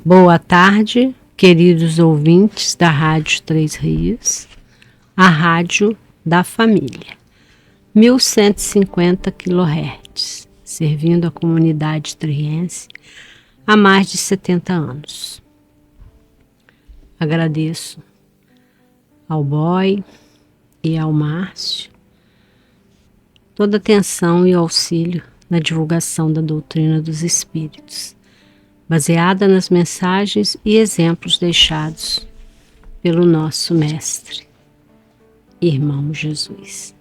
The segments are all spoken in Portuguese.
Boa tarde, queridos ouvintes da Rádio Três Rios, a rádio da família, 1150 kHz, servindo a comunidade triense há mais de 70 anos. Agradeço ao Boy e ao Márcio toda a atenção e auxílio na divulgação da doutrina dos Espíritos, baseada nas mensagens e exemplos deixados pelo nosso Mestre, Irmão Jesus,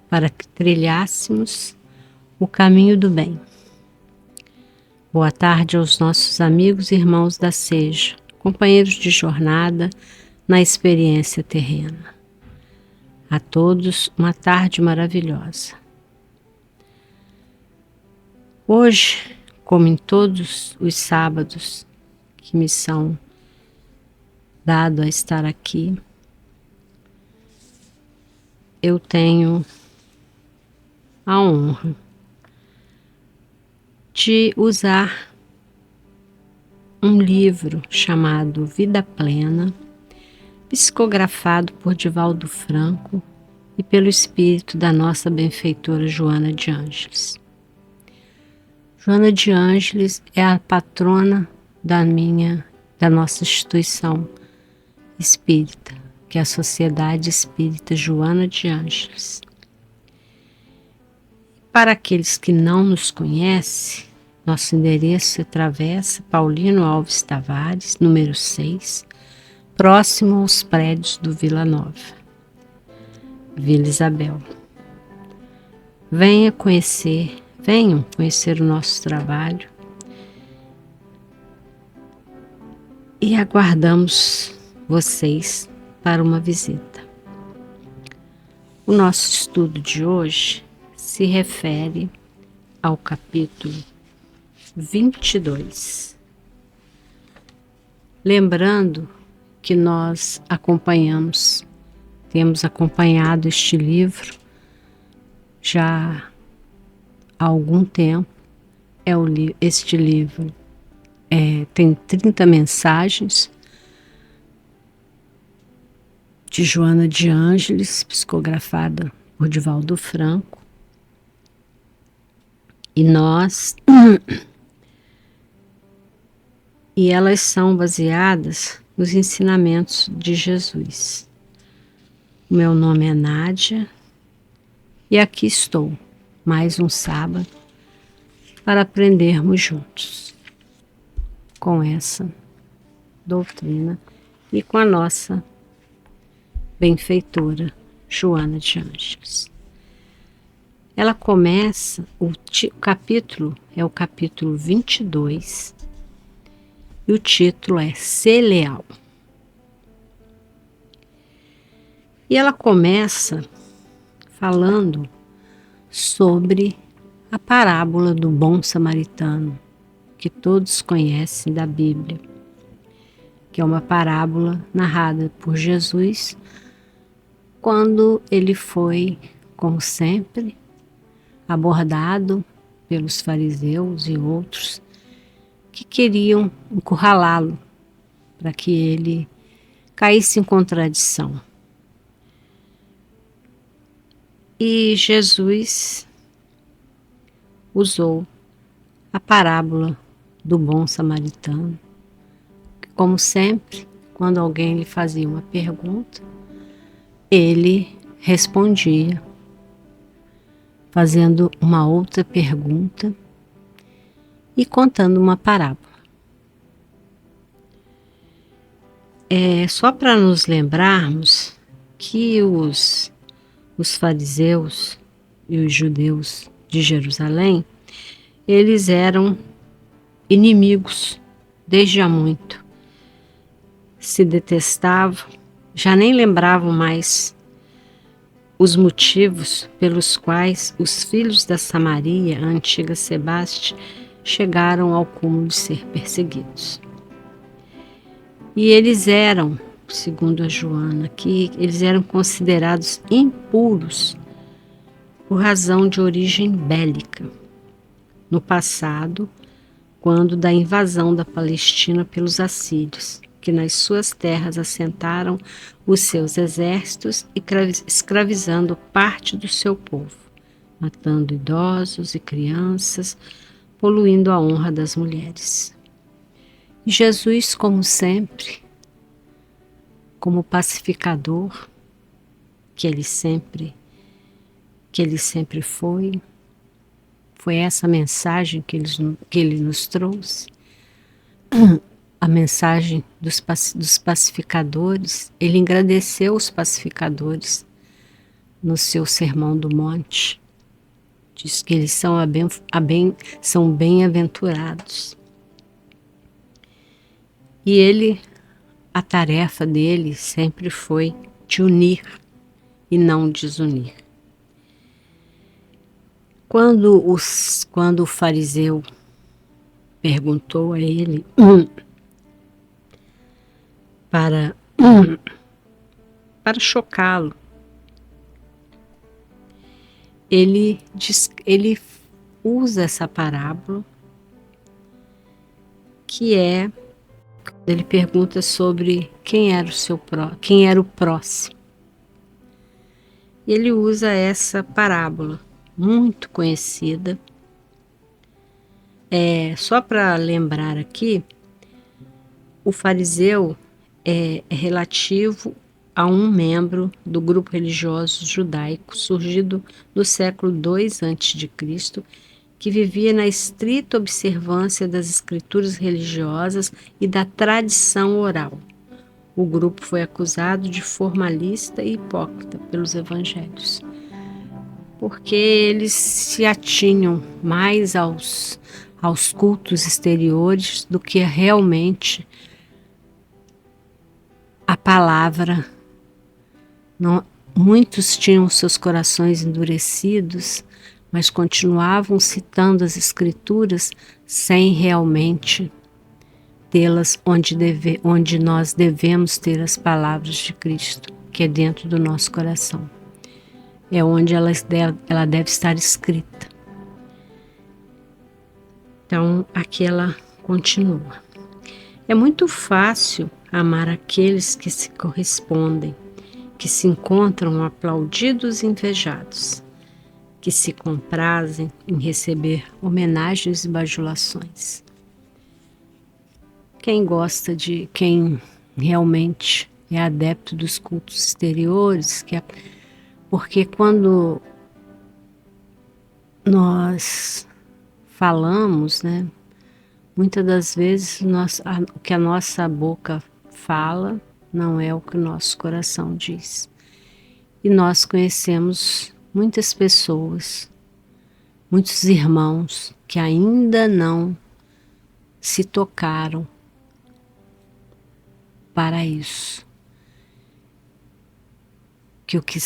para que trilhássemos o caminho do bem. Boa tarde aos nossos amigos e irmãos da Seja, companheiros de jornada na experiência terrena. A todos uma tarde maravilhosa. Hoje, como em todos os sábados que me são dados a estar aqui, eu tenho a honra de usar um livro chamado Vida Plena, psicografado por Divaldo Franco e pelo espírito da nossa benfeitora Joana de Ângeles. Joana de Ângeles é a patrona da nossa instituição espírita, que é a Sociedade Espírita Joana de Ângeles. Para aqueles que não nos conhecem, nosso endereço é Travessa Paulino Alves Tavares, número 6, próximo aos prédios do Vila Nova, Vila Isabel. Venham conhecer o nosso trabalho e aguardamos vocês para uma visita. O nosso estudo de hoje se refere ao capítulo 22. Lembrando que nós temos acompanhado este livro já há algum tempo. Este livro tem 30 mensagens de Joana de Ângeles, psicografada por Divaldo Franco. E elas são baseadas nos ensinamentos de Jesus. O meu nome é Nádia e aqui estou, mais um sábado, para aprendermos juntos com essa doutrina e com a nossa benfeitora Joana de Ângeles. Ela começa, o capítulo é o capítulo 22 e o título é Ser Leal. E ela começa falando sobre a parábola do bom samaritano, que todos conhecem da Bíblia, que é uma parábola narrada por Jesus quando ele foi, como sempre, abordado pelos fariseus e outros que queriam encurralá-lo para que ele caísse em contradição. E Jesus usou a parábola do bom samaritano, que, como sempre, quando alguém lhe fazia uma pergunta, ele respondia fazendo uma outra pergunta e contando uma parábola. Só para nos lembrarmos que os fariseus e os judeus de Jerusalém, eles eram inimigos desde há muito. Se detestavam, já nem lembravam mais os motivos pelos quais os filhos da Samaria, a antiga Sebaste, chegaram ao cúmulo de ser perseguidos. E eles eram, segundo a Joana aqui, eles eram considerados impuros por razão de origem bélica. No passado, quando da invasão da Palestina pelos assírios, que nas suas terras assentaram os seus exércitos e escravizando parte do seu povo, matando idosos e crianças, poluindo a honra das mulheres. E Jesus, como sempre, como pacificador, que ele sempre foi essa mensagem que ele nos trouxe, a mensagem dos pacificadores. Ele engrandeceu os pacificadores no seu Sermão do Monte. Diz que eles são bem-aventurados. E a tarefa dele sempre foi de unir e não desunir. Quando o fariseu perguntou a ele para chocá-lo, ele usa essa parábola, que ele pergunta sobre quem era o próximo. E ele usa essa parábola muito conhecida. Só para lembrar aqui, o fariseu é relativo a um membro do grupo religioso judaico surgido no século II a.C., que vivia na estrita observância das escrituras religiosas e da tradição oral. O grupo foi acusado de formalista e hipócrita pelos evangelhos, porque eles se atinham mais aos cultos exteriores do que realmente a palavra. Muitos tinham seus corações endurecidos, mas continuavam citando as escrituras sem realmente tê-las onde nós devemos ter as palavras de Cristo, que é dentro do nosso coração. É onde ela deve estar escrita. Então, aqui ela continua. É muito fácil amar aqueles que se correspondem, que se encontram aplaudidos e invejados, que se comprazem em receber homenagens e bajulações. Quem realmente é adepto dos cultos exteriores, porque quando nós falamos, né, muitas das vezes o que a nossa boca fala não é o que o nosso coração diz. E nós conhecemos muitas pessoas, muitos irmãos que ainda não se tocaram para isso. Que o que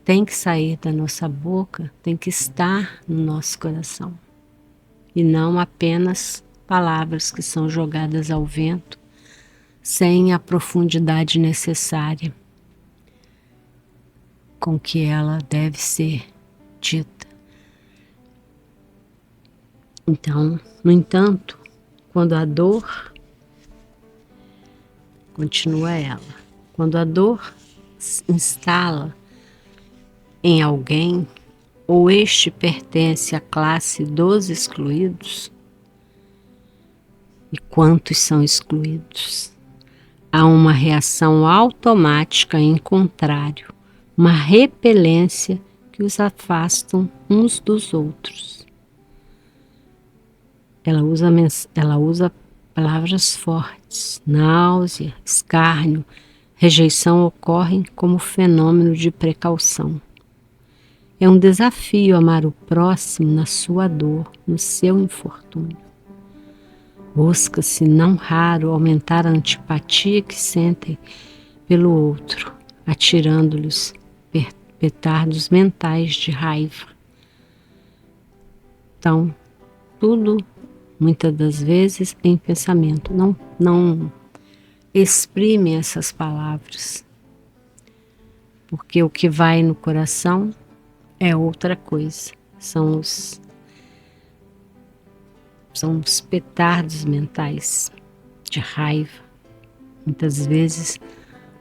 tem que sair da nossa boca tem que estar no nosso coração. E não apenas palavras que são jogadas ao vento, sem a profundidade necessária com que ela deve ser dita. Então, no entanto, quando a dor, continua ela, quando a dor se instala em alguém, ou este pertence à classe dos excluídos, e quantos são excluídos? Há uma reação automática em contrário, uma repelência que os afastam uns dos outros. Ela usa palavras fortes. Náusea, escárnio, rejeição ocorrem como fenômeno de precaução. É um desafio amar o próximo na sua dor, no seu infortúnio. Busca-se, não raro, aumentar a antipatia que sentem pelo outro, atirando-lhes petardos mentais de raiva. Então, tudo, muitas das vezes, em pensamento. Não exprime essas palavras, porque o que vai no coração é outra coisa. São São os petardos mentais de raiva. Muitas vezes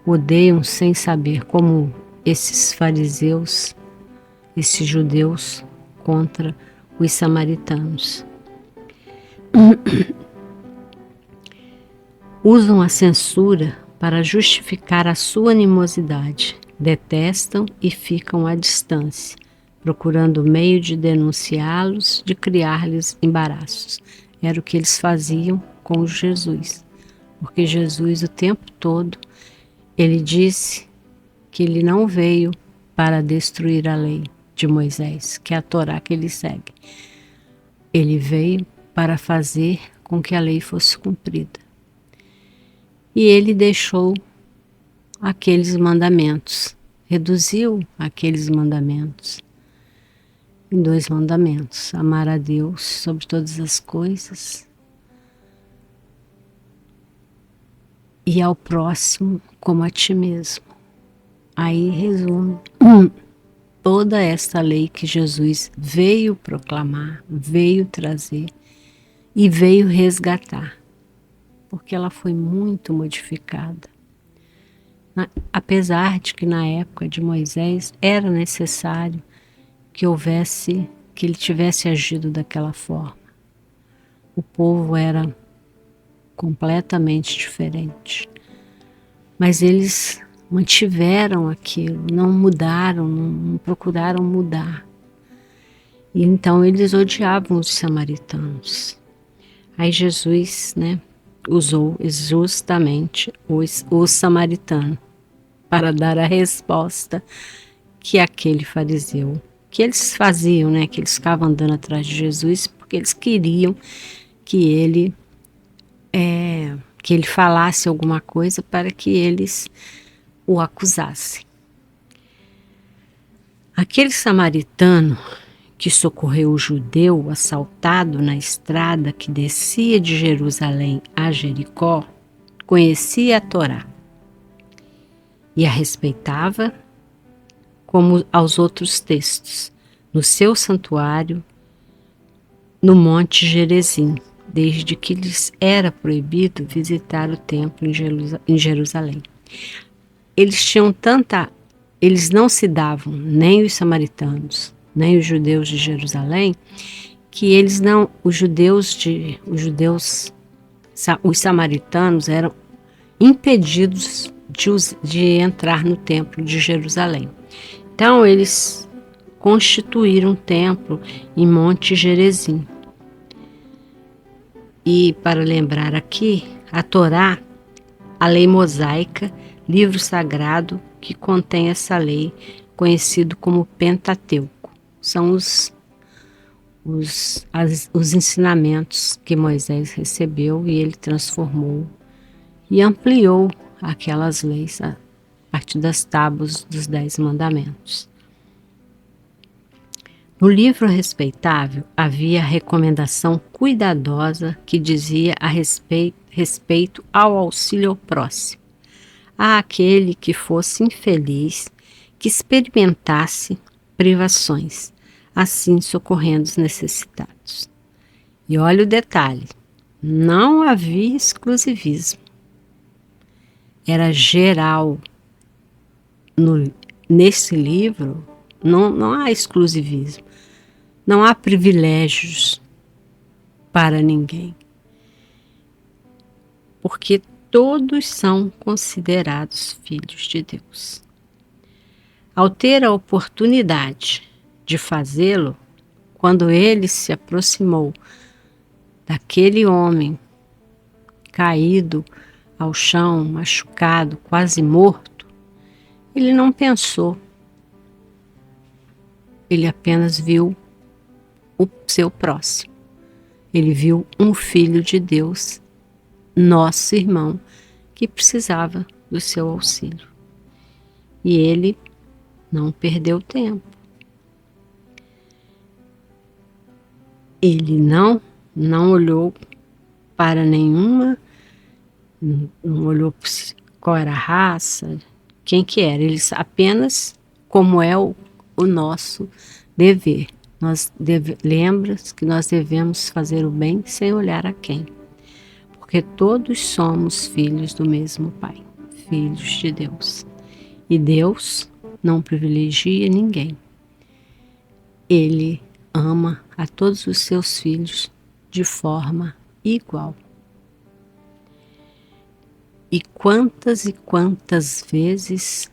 odeiam sem saber, como esses fariseus, esses judeus contra os samaritanos. Usam a censura para justificar a sua animosidade, detestam e ficam à distância, procurando meio de denunciá-los, de criar-lhes embaraços. Era o que eles faziam com Jesus, porque Jesus o tempo todo, ele disse que ele não veio para destruir a lei de Moisés, que é a Torá que ele segue. Ele veio para fazer com que a lei fosse cumprida. E ele deixou aqueles mandamentos, reduziu aqueles mandamentos em 2 mandamentos: amar a Deus sobre todas as coisas e ao próximo como a ti mesmo. Aí resume toda esta lei que Jesus veio proclamar, veio trazer e veio resgatar, porque ela foi muito modificada. Apesar de que na época de Moisés era necessário que ele tivesse agido daquela forma. O povo era completamente diferente. Mas eles mantiveram aquilo, não mudaram, não procuraram mudar. E então eles odiavam os samaritanos. Aí Jesus, usou justamente o samaritano para dar a resposta que aquele fariseu, que eles faziam, que eles ficavam andando atrás de Jesus porque eles queriam que ele falasse alguma coisa para que eles o acusassem. Aquele samaritano que socorreu o judeu assaltado na estrada que descia de Jerusalém a Jericó, conhecia a Torá e a respeitava como aos outros textos, no seu santuário, no Monte Gerizim, desde que lhes era proibido visitar o templo em Jerusalém. Eles não se davam, nem os samaritanos, nem os judeus de Jerusalém, que os samaritanos eram impedidos de entrar no templo de Jerusalém. Então eles constituíram um templo em Monte Gerizim. E para lembrar aqui, a Torá, a lei mosaica, livro sagrado que contém essa lei, conhecido como Pentateuco. São os ensinamentos que Moisés recebeu e ele transformou e ampliou aquelas leis a partir das tábuas dos 10 mandamentos. No livro respeitável havia a recomendação cuidadosa que dizia a respeito ao auxílio ao próximo, àquele que fosse infeliz, que experimentasse privações, assim socorrendo os necessitados. E olha o detalhe, não havia exclusivismo, era geral. Nesse livro não há exclusivismo, não há privilégios para ninguém, porque todos são considerados filhos de Deus. Ao ter a oportunidade de fazê-lo, quando ele se aproximou daquele homem caído ao chão, machucado, quase morto, ele não pensou, ele apenas viu o seu próximo. Ele viu um filho de Deus, nosso irmão, que precisava do seu auxílio. E ele não perdeu tempo. Ele não olhou para nenhuma, não olhou qual era a raça, quem que era. Ele apenas, como é o nosso dever, lembra que nós devemos fazer o bem sem olhar a quem, porque todos somos filhos do mesmo Pai, filhos de Deus. E Deus não privilegia ninguém. Ele ama a todos os seus filhos de forma igual. E quantas vezes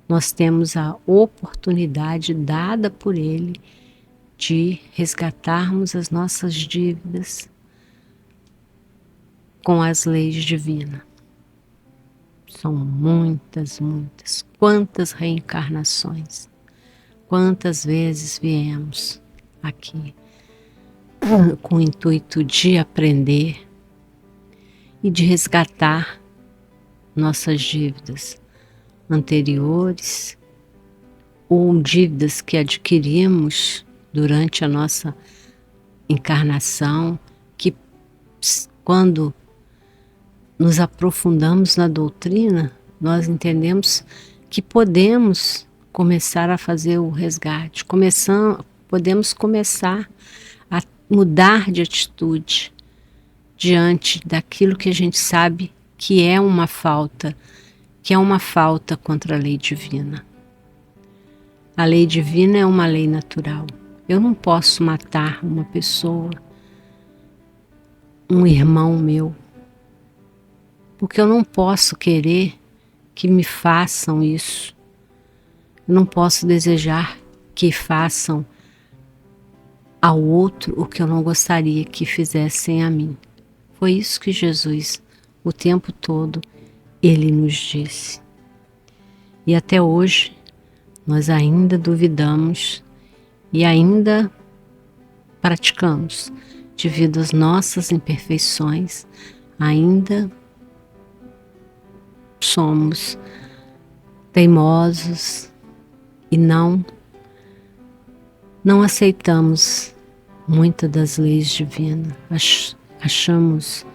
nós temos a oportunidade dada por Ele de resgatarmos as nossas dívidas com as leis divinas. São muitas. Quantas reencarnações, quantas vezes viemos aqui com o intuito de aprender e de resgatar nossas dívidas anteriores ou dívidas que adquirimos durante a nossa encarnação, que quando nos aprofundamos na doutrina, nós entendemos que podemos começar a fazer o resgate, podemos começar a mudar de atitude diante daquilo que a gente sabe que é uma falta contra a lei divina. A lei divina é uma lei natural. Eu não posso matar uma pessoa, um irmão meu, porque eu não posso querer que me façam isso. Eu não posso desejar que façam ao outro o que eu não gostaria que fizessem a mim. Foi isso que Jesus, o tempo todo, Ele nos disse. E até hoje, nós ainda duvidamos e ainda praticamos, devido às nossas imperfeições, ainda somos teimosos e não aceitamos muitas das leis divinas. Achamos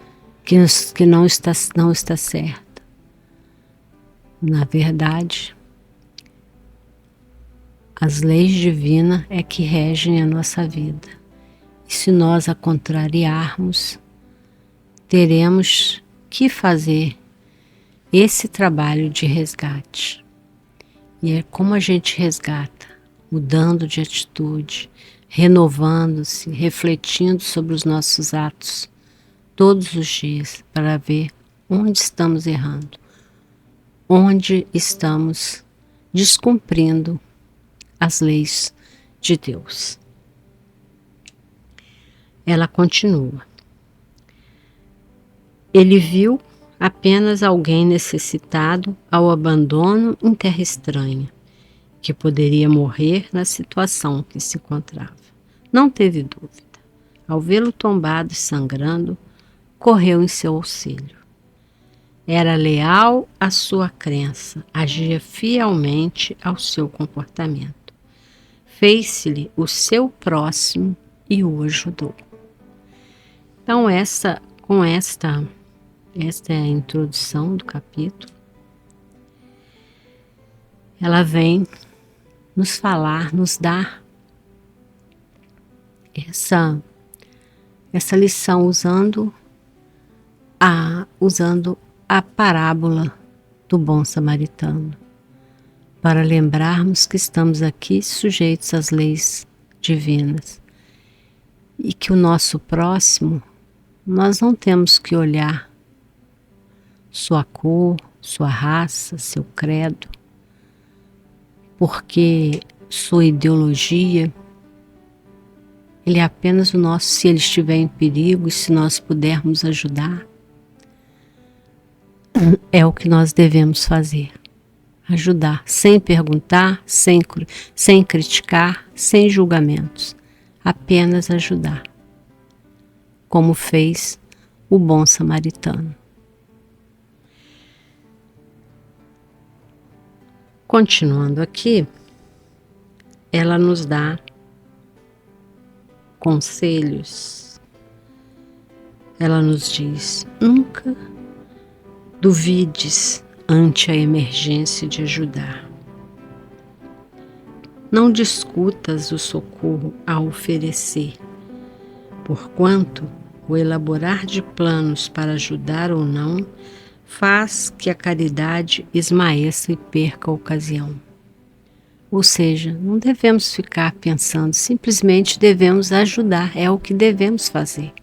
que não está certa. Na verdade, as leis divinas é que regem a nossa vida. E se nós a contrariarmos, teremos que fazer esse trabalho de resgate. E é como a gente resgata, mudando de atitude, renovando-se, refletindo sobre os nossos atos todos os dias, para ver onde estamos errando, onde estamos descumprindo as leis de Deus. Ela continua. Ele viu apenas alguém necessitado ao abandono em terra estranha, que poderia morrer na situação que se encontrava. Não teve dúvida. Ao vê-lo tombado e sangrando, correu em seu auxílio. Era leal à sua crença, agia fielmente ao seu comportamento. Fez-se-lhe o seu próximo e o ajudou. Então, esta é a introdução do capítulo. Ela vem nos falar, nos dar essa lição usando a parábola do bom samaritano, para lembrarmos que estamos aqui sujeitos às leis divinas e que o nosso próximo, nós não temos que olhar sua cor, sua raça, seu credo, porque sua ideologia, ele é apenas o nosso, se ele estiver em perigo e se nós pudermos ajudar, é o que nós devemos fazer. Ajudar, sem perguntar, sem criticar, sem julgamentos. Apenas ajudar, como fez o bom samaritano. Continuando aqui, ela nos dá conselhos. Ela nos diz: nunca duvides ante a emergência de ajudar. não discutas o socorro a oferecer, porquanto o elaborar de planos para ajudar ou não faz que a caridade esmaeça e perca a ocasião. Ou seja, não devemos ficar pensando, simplesmente devemos ajudar, é o que devemos fazer.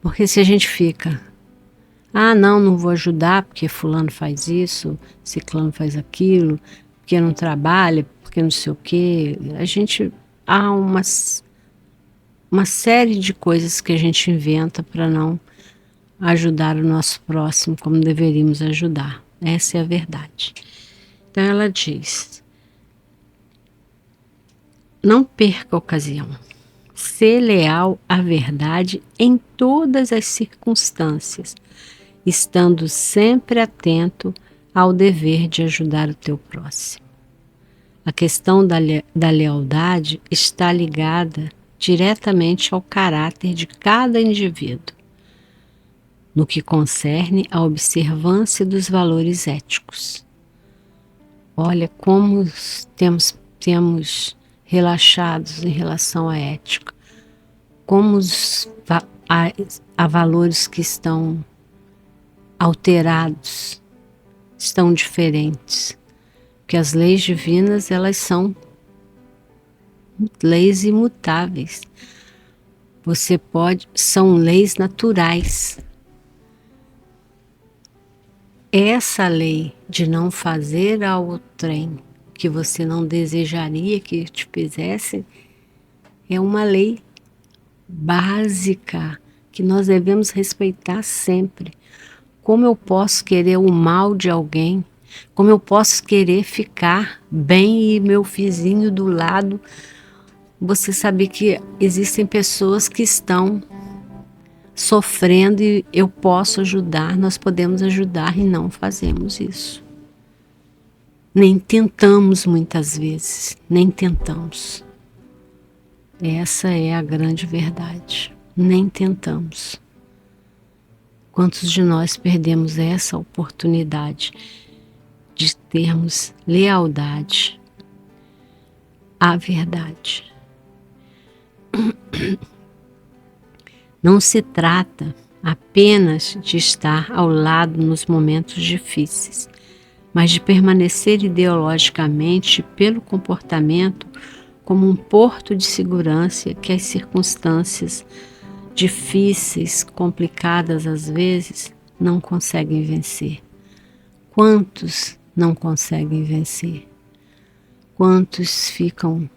Porque se a gente fica, não vou ajudar porque fulano faz isso, ciclano faz aquilo, porque não trabalha, porque não sei o quê, há uma série de coisas que a gente inventa para não ajudar o nosso próximo como deveríamos ajudar. Essa é a verdade. Então ela diz: não perca a ocasião. Ser leal à verdade em todas as circunstâncias, estando sempre atento ao dever de ajudar o teu próximo. A questão da lealdade está ligada diretamente ao caráter de cada indivíduo, no que concerne à observância dos valores éticos. Olha como temos relaxados em relação à ética, como há valores que estão alterados, estão diferentes, porque as leis divinas, elas são leis imutáveis. São leis naturais. Essa lei de não fazer ao trem que você não desejaria que te fizesse é uma lei básica que nós devemos respeitar sempre. Como eu posso querer o mal de alguém? Como eu posso querer ficar bem e meu vizinho do lado? Você sabe que existem pessoas que estão sofrendo e eu posso ajudar, nós podemos ajudar e não fazemos isso. Nem tentamos muitas vezes, nem tentamos. Essa é a grande verdade. Nem tentamos. Quantos de nós perdemos essa oportunidade de termos lealdade à verdade? Não se trata apenas de estar ao lado nos momentos difíceis, mas de permanecer ideologicamente pelo comportamento como um porto de segurança que as circunstâncias difíceis, complicadas às vezes, não conseguem vencer. Quantos não conseguem vencer? Quantos ficam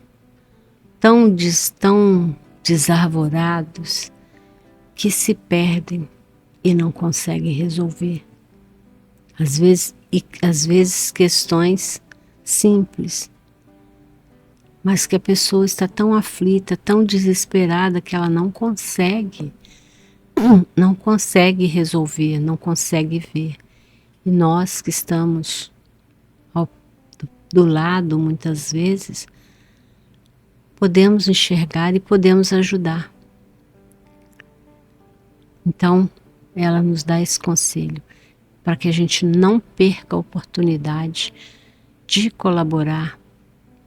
tão desarvorados que se perdem e não conseguem resolver? Às vezes questões simples, mas que a pessoa está tão aflita, tão desesperada que ela não consegue resolver, não consegue ver. E nós que estamos do lado, muitas vezes, podemos enxergar e podemos ajudar. Então, ela nos dá esse conselho para que a gente não perca a oportunidade de colaborar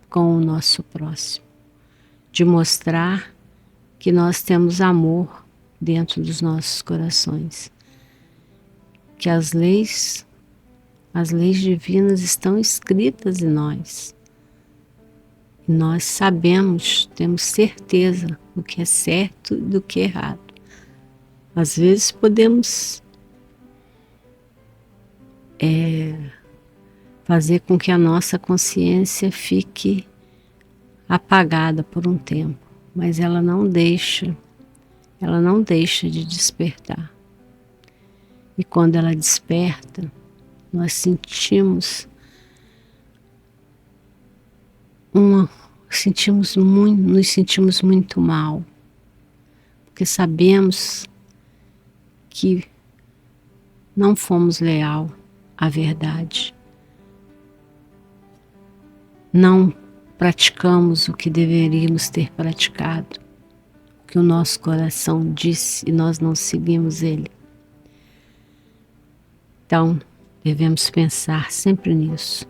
com o nosso próximo, de mostrar que nós temos amor dentro dos nossos corações, que as leis divinas estão escritas em nós. E nós sabemos, temos certeza do que é certo e do que é errado. Às vezes podemos fazer com que a nossa consciência fique apagada por um tempo, mas ela não deixa de despertar. E quando ela desperta, nós nos sentimos muito mal, porque sabemos que não fomos leal à verdade, não praticamos o que deveríamos ter praticado, o que o nosso coração disse e nós não seguimos ele. Então, devemos pensar sempre nisso.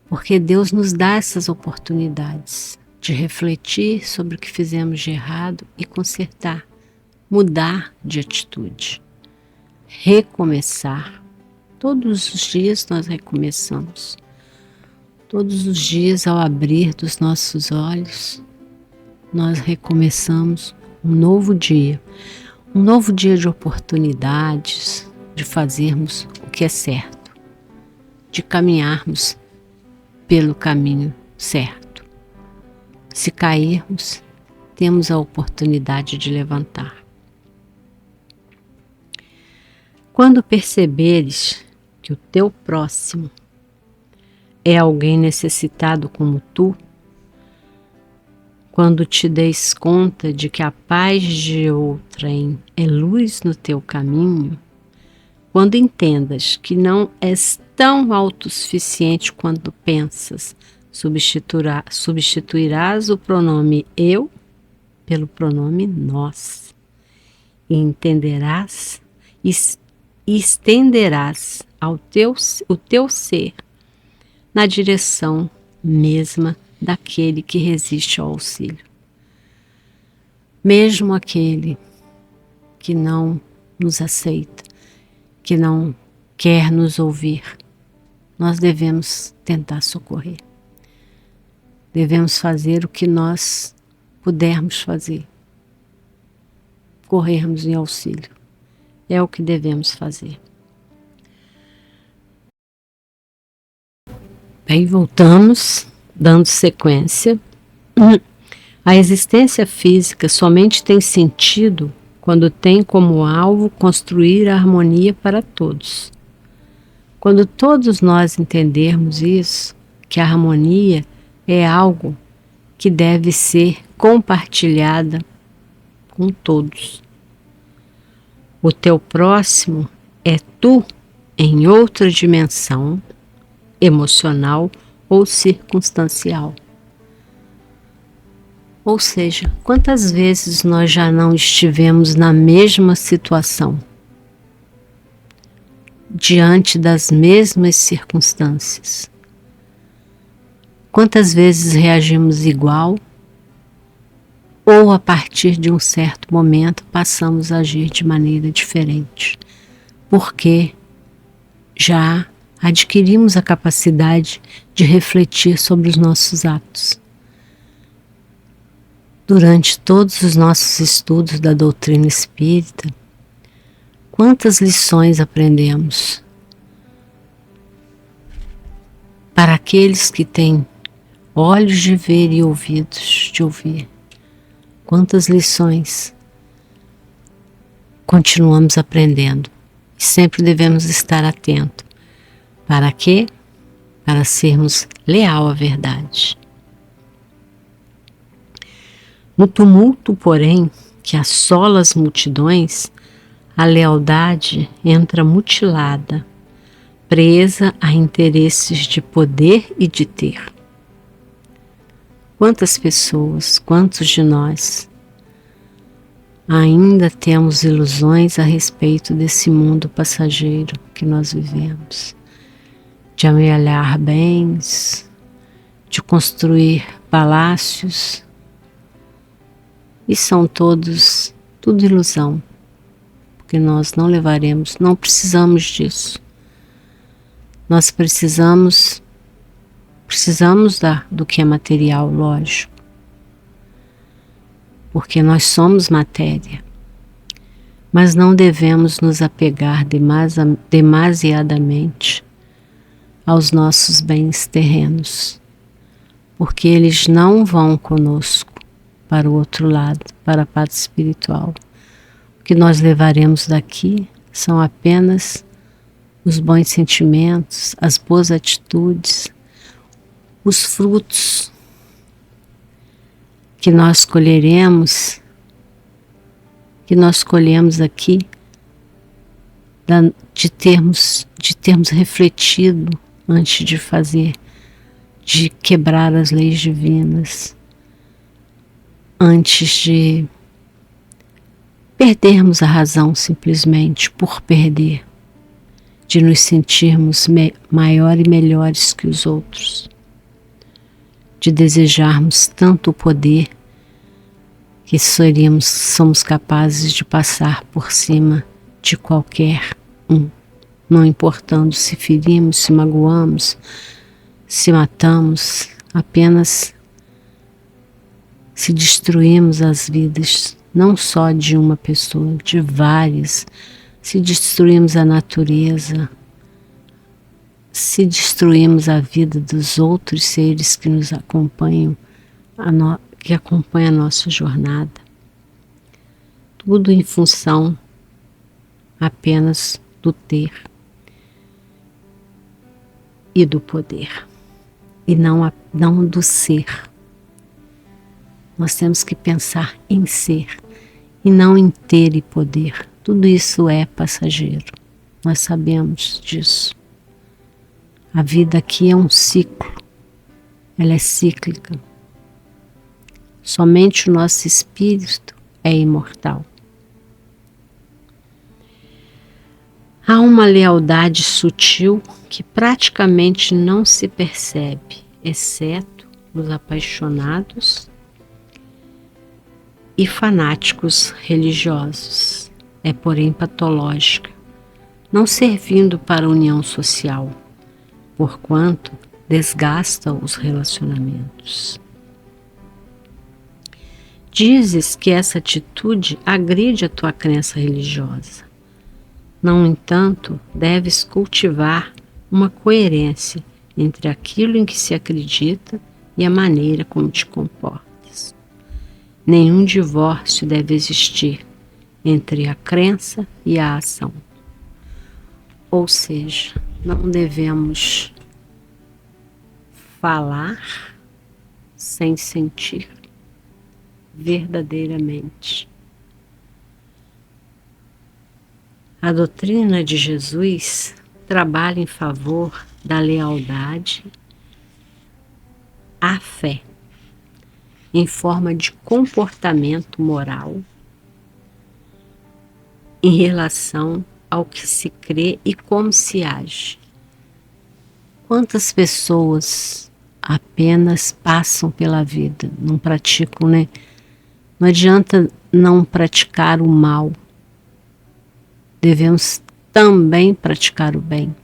Porque Deus nos dá essas oportunidades de refletir sobre o que fizemos de errado e consertar, mudar de atitude, recomeçar. Todos os dias nós recomeçamos. Todos os dias, ao abrir dos nossos olhos, nós recomeçamos um novo dia de oportunidades, de fazermos o que é certo, de caminharmos pelo caminho certo. Se cairmos, temos a oportunidade de levantar. Quando perceberes que o teu próximo é alguém necessitado como tu, quando te des conta de que a paz de outrem é luz no teu caminho, quando entendas que não és tão autossuficiente quanto pensas, substituirás o pronome eu pelo pronome nós, e entenderás e estenderás o teu ser na direção mesma daquele que resiste ao auxílio. Mesmo aquele que não nos aceita, que não quer nos ouvir, nós devemos tentar socorrer. Devemos fazer o que nós pudermos fazer. Corrermos em auxílio. É o que devemos fazer. Bem, voltamos, dando sequência. A existência física somente tem sentido quando tem como alvo construir a harmonia para todos. Quando todos nós entendermos isso, que a harmonia é algo que deve ser compartilhada com todos. O teu próximo é tu em outra dimensão, emocional ou circunstancial. Ou seja, quantas vezes nós já não estivemos na mesma situação, diante das mesmas circunstâncias? Quantas vezes reagimos igual ou a partir de um certo momento passamos a agir de maneira diferente? Porque já adquirimos a capacidade de refletir sobre os nossos atos. Durante todos os nossos estudos da doutrina espírita, quantas lições aprendemos? Para aqueles que têm olhos de ver e ouvidos de ouvir, quantas lições continuamos aprendendo e sempre devemos estar atentos. Para quê? Para sermos leal à verdade. No tumulto, porém, que assola as multidões, a lealdade entra mutilada, presa a interesses de poder e de ter. Quantas pessoas, quantos de nós ainda temos ilusões a respeito desse mundo passageiro que nós vivemos, de amealhar bens, de construir palácios, e são tudo ilusão, porque nós não levaremos, não precisamos disso. Nós precisamos do que é material, lógico, porque nós somos matéria, mas não devemos nos apegar demasiadamente aos nossos bens terrenos, porque eles não vão conosco para o outro lado, para a parte espiritual. O que nós levaremos daqui são apenas os bons sentimentos, as boas atitudes, os frutos que nós colheremos, que nós colhemos aqui, de termos refletido antes de fazer, de quebrar as leis divinas, antes de perdermos a razão simplesmente por perder, de nos sentirmos maior e melhores que os outros. de desejarmos tanto o poder que somos capazes de passar por cima de qualquer um, não importando se ferimos, se magoamos, se matamos, apenas se destruímos as vidas, não só de uma pessoa, de várias, se destruímos a natureza, se destruímos a vida dos outros seres que nos acompanham, que acompanham a nossa jornada. Tudo em função apenas do ter e do poder, e não do ser. Nós temos que pensar em ser e não em ter e poder. Tudo isso é passageiro. Nós sabemos disso. A vida aqui é um ciclo. Ela é cíclica. Somente o nosso espírito é imortal. Há uma lealdade sutil que praticamente não se percebe, exceto nos apaixonados e fanáticos religiosos. É, porém, patológica, não servindo para a união social, porquanto desgasta os relacionamentos. Dizes que essa atitude agride a tua crença religiosa. No entanto, deves cultivar uma coerência entre aquilo em que se acredita e a maneira como te comportas. Nenhum divórcio deve existir entre a crença e a ação. Ou seja, não devemos falar sem sentir verdadeiramente. A doutrina de Jesus trabalha em favor da lealdade à fé, em forma de comportamento moral em relação ao que se crê e como se age. Quantas pessoas apenas passam pela vida, não praticam, né? Não adianta não praticar o mal. Devemos também praticar o bem.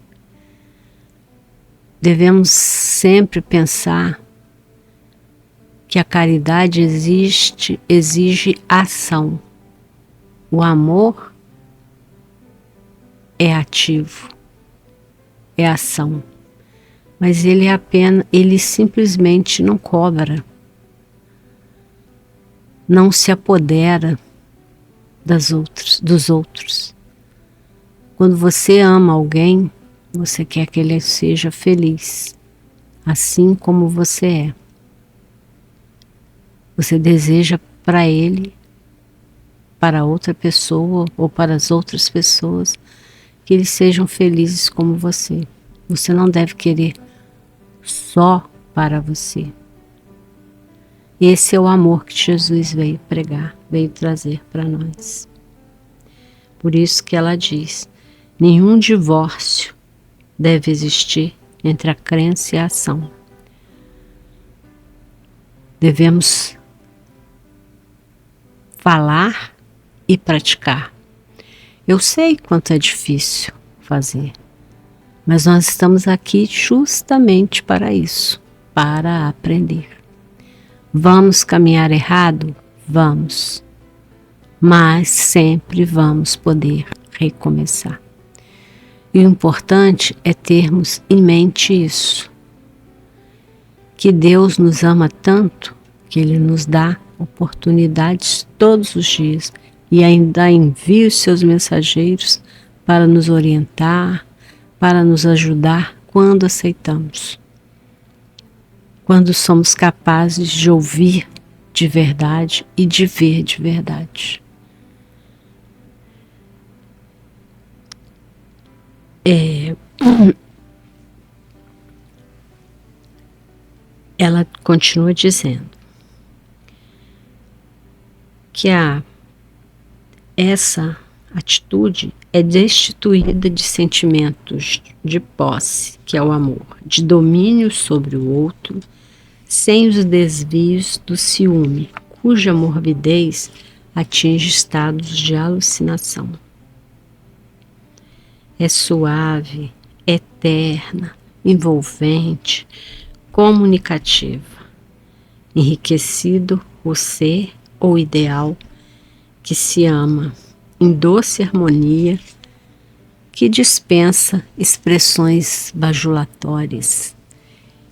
Devemos sempre pensar que a caridade exige ação. O amor é ativo, é ação. Mas ele simplesmente não cobra, não se apodera dos outros. Quando você ama alguém, você quer que ele seja feliz, assim como você é. Você deseja para ele, para outra pessoa ou para as outras pessoas, que eles sejam felizes como você. Você não deve querer só para você. Esse é o amor que Jesus veio pregar, veio trazer para nós. Por isso que ela diz: nenhum divórcio deve existir entre a crença e a ação. Devemos falar e praticar. Eu sei quanto é difícil fazer, mas nós estamos aqui justamente para isso, para aprender. Vamos caminhar errado? Vamos. Mas sempre vamos poder recomeçar. E o importante é termos em mente isso. Que Deus nos ama tanto que Ele nos dá oportunidades todos os dias e ainda envia os seus mensageiros para nos orientar, para nos ajudar quando aceitamos. Quando somos capazes de ouvir de verdade e de ver de verdade. Ela continua dizendo que essa atitude é destituída de sentimentos de posse, que é o amor, de domínio sobre o outro, sem os desvios do ciúme, cuja morbidez atinge estados de alucinação. É suave, eterna, envolvente, comunicativa, enriquecido o ser ou ideal que se ama em doce harmonia, que dispensa expressões bajulatórias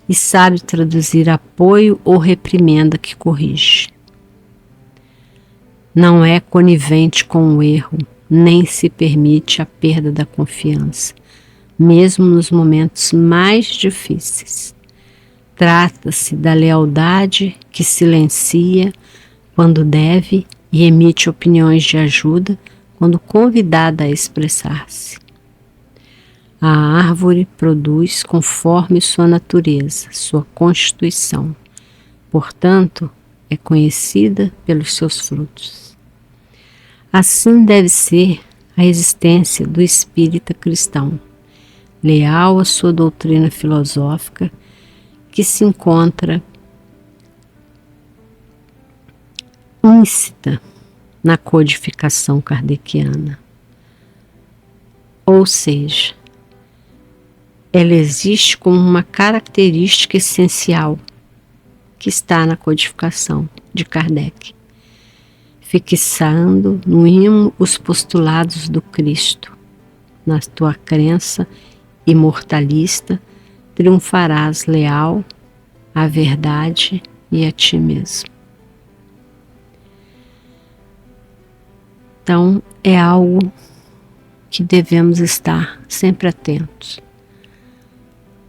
e sabe traduzir apoio ou reprimenda que corrige. Não é conivente com o erro, nem se permite a perda da confiança, mesmo nos momentos mais difíceis. Trata-se da lealdade que silencia quando deve e emite opiniões de ajuda quando convidada a expressar-se. A árvore produz conforme sua natureza, sua constituição. Portanto, é conhecida pelos seus frutos. Assim deve ser a existência do espírita cristão, leal à sua doutrina filosófica, que se encontra íncita na codificação kardeciana. Ou seja, ela existe como uma característica essencial que está na codificação de Kardec, fixando no ímã os postulados do Cristo. Na tua crença imortalista, triunfarás leal à verdade e a ti mesmo. Então, é algo que devemos estar sempre atentos,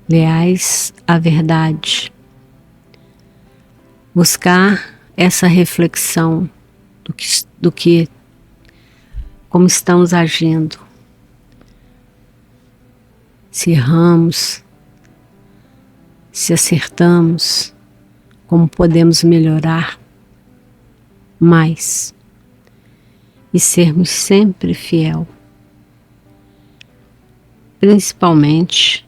leais à verdade, buscar essa reflexão do que como estamos agindo, se erramos, se acertamos, como podemos melhorar mais e sermos sempre fiel, principalmente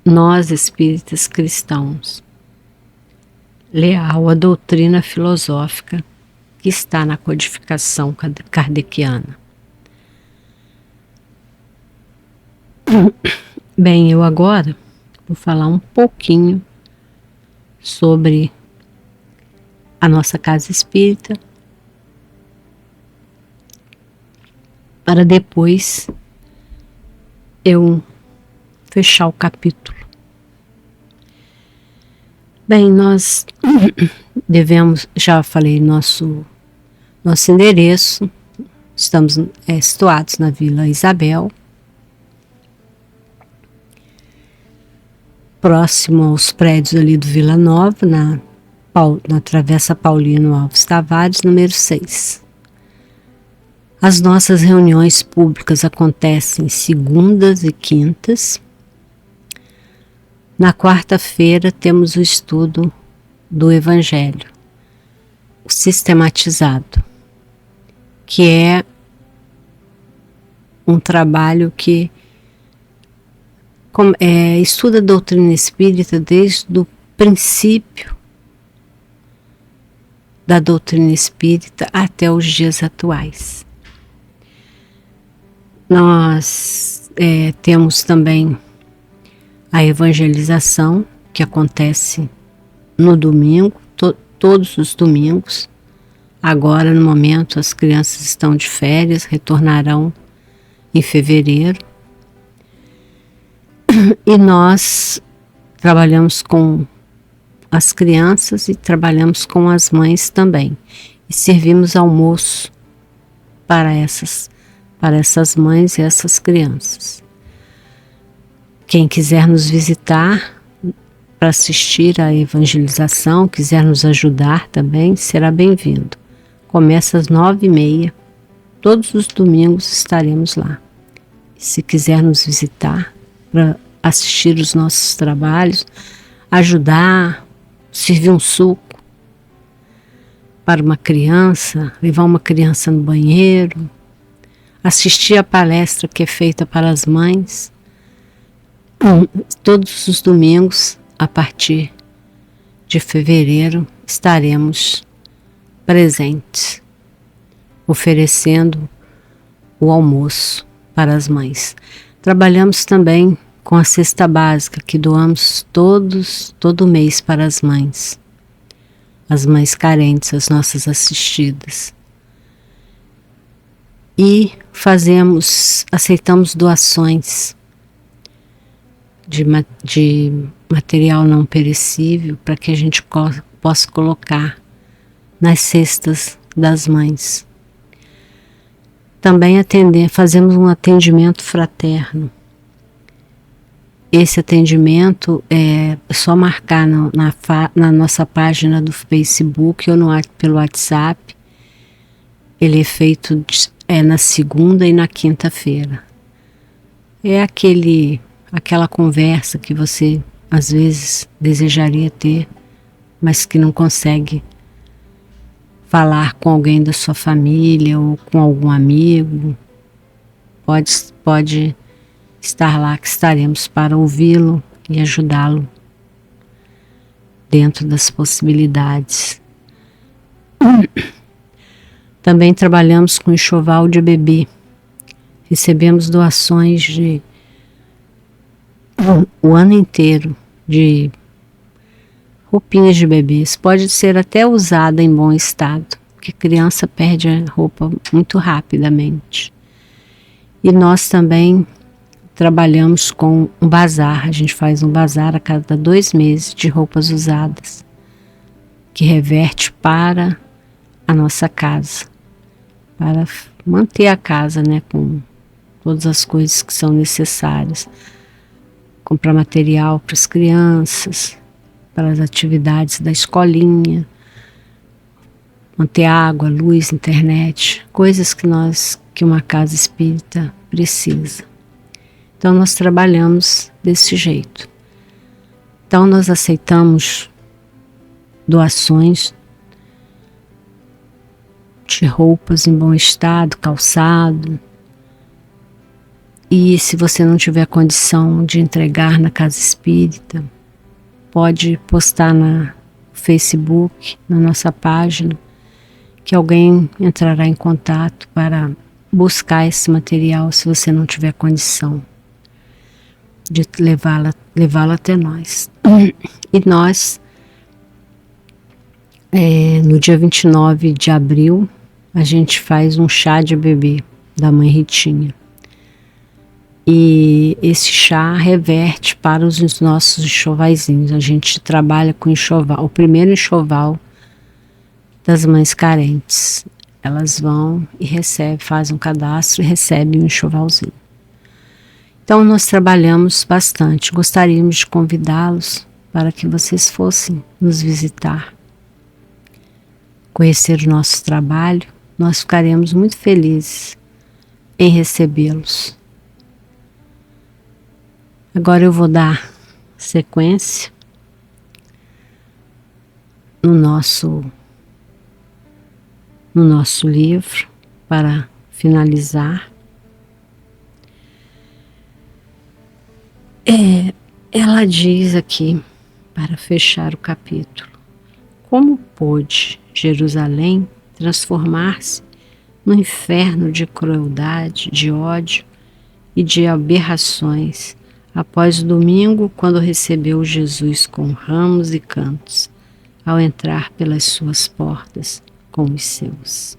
nós espíritas cristãos, leal à doutrina filosófica que está na codificação kardeciana. Bem, eu agora vou falar um pouquinho sobre a nossa casa espírita, para depois eu fechar o capítulo. Bem, nós devemos, já falei nosso endereço, estamos situados na Vila Isabel, próximo aos prédios ali do Vila Nova, na Travessa Paulino Alves Tavares, número 6. As nossas reuniões públicas acontecem segundas e quintas. Na quarta-feira temos o estudo do Evangelho, o sistematizado, que é um trabalho que estuda a doutrina espírita desde o princípio da doutrina espírita até os dias atuais. Nós temos também a evangelização, que acontece no domingo, todos os domingos. Agora, no momento, as crianças estão de férias, retornarão em fevereiro. E nós trabalhamos com as crianças e trabalhamos com as mães também. E servimos almoço para essas mães e essas crianças. Quem quiser nos visitar para assistir à evangelização, quiser nos ajudar também, será bem-vindo. Começa às 9h30. Todos os domingos estaremos lá. Se quiser nos visitar para assistir os nossos trabalhos, ajudar, servir um suco para uma criança, levar uma criança no banheiro, assistir a palestra que é feita para as mães. Todos os domingos a partir de fevereiro, estaremos presentes, oferecendo o almoço para as mães. Trabalhamos também com a cesta básica que doamos todo mês para as mães carentes, as nossas assistidas. E aceitamos doações de material não perecível para que a gente possa colocar nas cestas das mães. Também fazemos um atendimento fraterno. Esse atendimento é só marcar na nossa página do Facebook ou pelo WhatsApp. Ele é feito na segunda e na quinta-feira. É aquela conversa que você às vezes desejaria ter, mas que não consegue falar com alguém da sua família ou com algum amigo. Pode estar lá, que estaremos para ouvi-lo e ajudá-lo dentro das possibilidades. Também trabalhamos com enxoval de bebê. Recebemos doações o ano inteiro de roupinhas de bebês. Pode ser até usada em bom estado, porque criança perde a roupa muito rapidamente. E nós também trabalhamos com um bazar. A gente faz um bazar a cada 2 meses de roupas usadas, que reverte para a nossa casa, para manter a casa, com todas as coisas que são necessárias. Comprar material para as crianças, para as atividades da escolinha, manter água, luz, internet, coisas que uma casa espírita precisa. Então nós trabalhamos desse jeito. Então nós aceitamos doações de roupas em bom estado, calçado. E se você não tiver condição de entregar na casa espírita, pode postar no Facebook, na nossa página, que alguém entrará em contato para buscar esse material, se você não tiver condição de levá-lo até nós. E nós, no dia 29 de abril, a gente faz um chá de bebê da mãe Ritinha. E esse chá reverte para os nossos enxovaizinhos. A gente trabalha com enxoval, o primeiro enxoval das mães carentes. Elas vão e fazem um cadastro e recebem um enxovalzinho. Então nós trabalhamos bastante. Gostaríamos de convidá-los para que vocês fossem nos visitar, conhecer o nosso trabalho. Nós ficaremos muito felizes em recebê-los. Agora eu vou dar sequência no nosso livro para finalizar. Ela diz aqui, para fechar o capítulo: como pôde Jerusalém transformar-se no inferno de crueldade, de ódio e de aberrações após o domingo, quando recebeu Jesus com ramos e cantos, ao entrar pelas suas portas com os seus?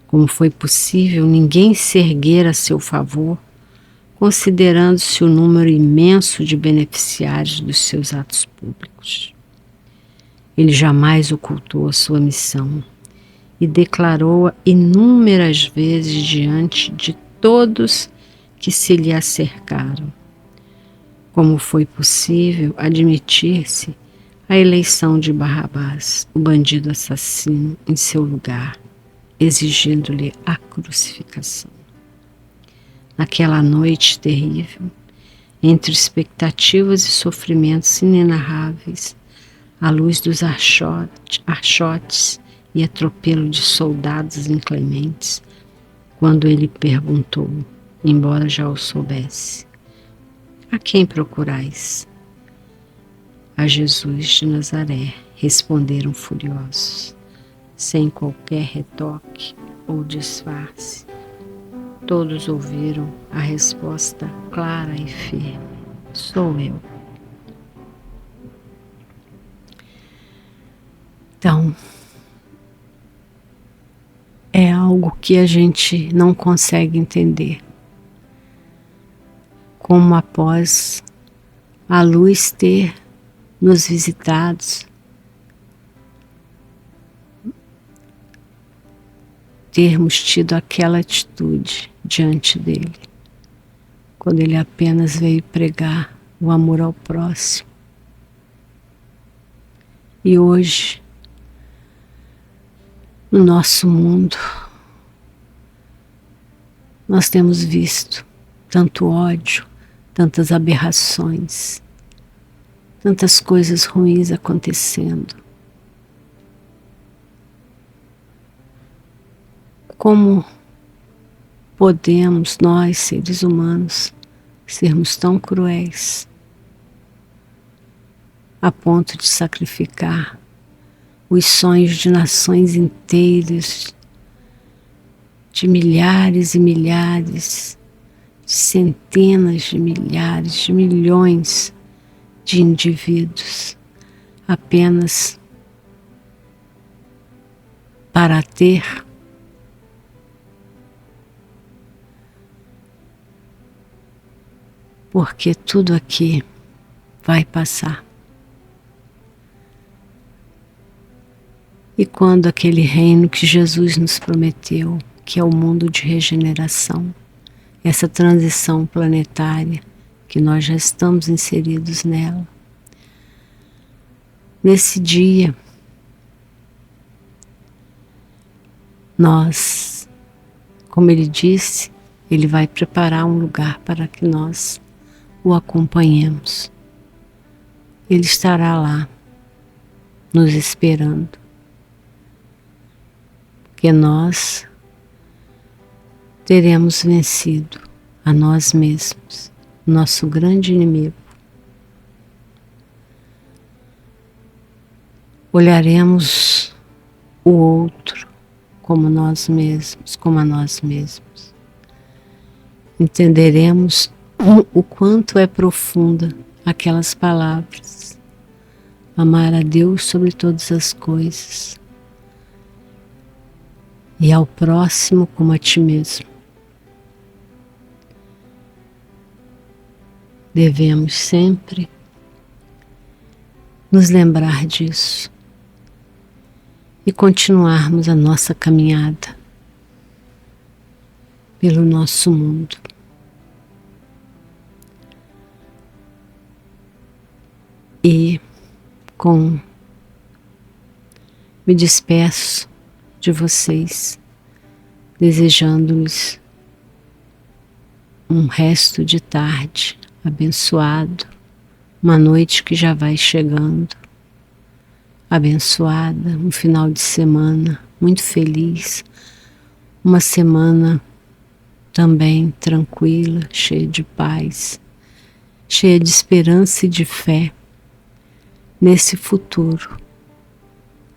Como foi possível ninguém se erguer a seu favor, considerando-se o número imenso de beneficiários dos seus atos públicos? Ele jamais ocultou a sua missão e declarou-a inúmeras vezes diante de todos que se lhe acercaram. Como foi possível admitir-se a eleição de Barrabás, o bandido assassino, em seu lugar, exigindo-lhe a crucificação? Naquela noite terrível, entre expectativas e sofrimentos inenarráveis, à luz dos archotes e atropelo de soldados inclementes, quando ele perguntou, embora já o soubesse: a quem procurais? a Jesus de Nazaré, responderam furiosos, sem qualquer retoque ou disfarce. Todos ouviram a resposta clara e firme: sou eu. Então, é algo que a gente não consegue entender. Como após a luz ter nos visitado, termos tido aquela atitude diante dele, quando ele apenas veio pregar o amor ao próximo. E hoje, no nosso mundo, nós temos visto tanto ódio, tantas aberrações, tantas coisas ruins acontecendo. Como podemos nós, seres humanos, sermos tão cruéis a ponto de sacrificar os sonhos de nações inteiras, de milhares e milhares, de centenas de milhares, de milhões de indivíduos, apenas para ter porque tudo aqui vai passar. E quando aquele reino que Jesus nos prometeu, que é o mundo de regeneração, essa transição planetária, que nós já estamos inseridos nela, nesse dia, nós, como ele disse, ele vai preparar um lugar para que nós o acompanhemos. Ele estará lá, nos esperando. Porque nós teremos vencido a nós mesmos, nosso grande inimigo. Olharemos o outro como nós mesmos, como a nós mesmos. Entenderemos o quanto é profunda aquelas palavras. Amar a Deus sobre todas as coisas e ao próximo como a ti mesmo. Devemos sempre nos lembrar disso e continuarmos a nossa caminhada pelo nosso mundo. E me despeço de vocês, desejando-lhes um resto de tarde abençoado, uma noite que já vai chegando, abençoada, um final de semana muito feliz, uma semana também tranquila, cheia de paz, cheia de esperança e de fé nesse futuro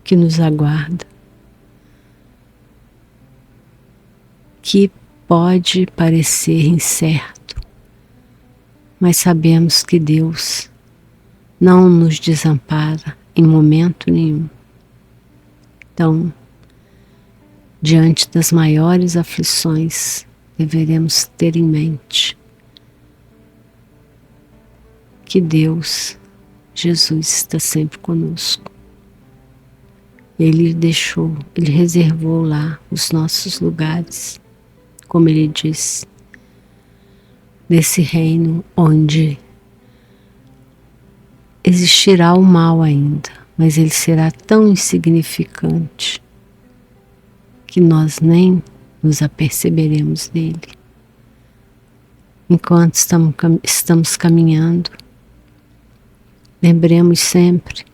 que nos aguarda, que pode parecer incerto, mas sabemos que Deus não nos desampara em momento nenhum. Então, diante das maiores aflições, deveremos ter em mente que Deus, Jesus, está sempre conosco. Ele reservou lá os nossos lugares, como ele disse, nesse reino onde existirá o mal ainda, mas ele será tão insignificante que nós nem nos aperceberemos dele. Enquanto estamos caminhando, lembremos sempre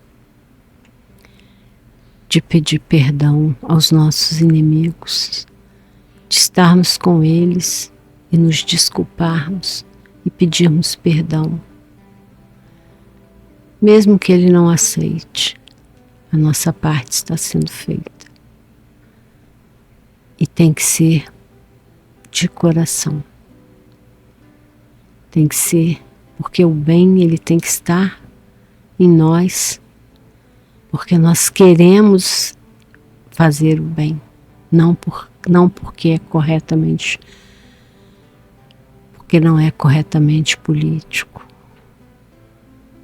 de pedir perdão aos nossos inimigos, de estarmos com eles e nos desculparmos e pedirmos perdão. Mesmo que ele não aceite, a nossa parte está sendo feita. E tem que ser de coração. Tem que ser, porque o bem ele tem que estar em nós, porque nós queremos fazer o bem, não porque é corretamente, porque não é corretamente político,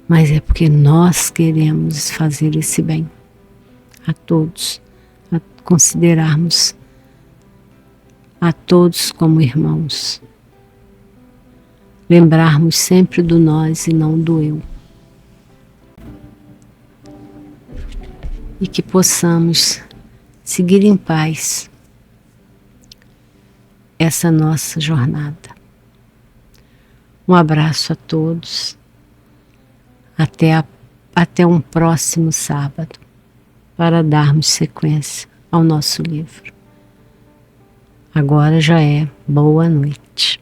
mas é porque nós queremos fazer esse bem a todos, a considerarmos a todos como irmãos, lembrarmos sempre do nós e não do eu. E que possamos seguir em paz essa nossa jornada. Um abraço a todos, até um próximo sábado, para darmos sequência ao nosso livro. Agora já é boa noite.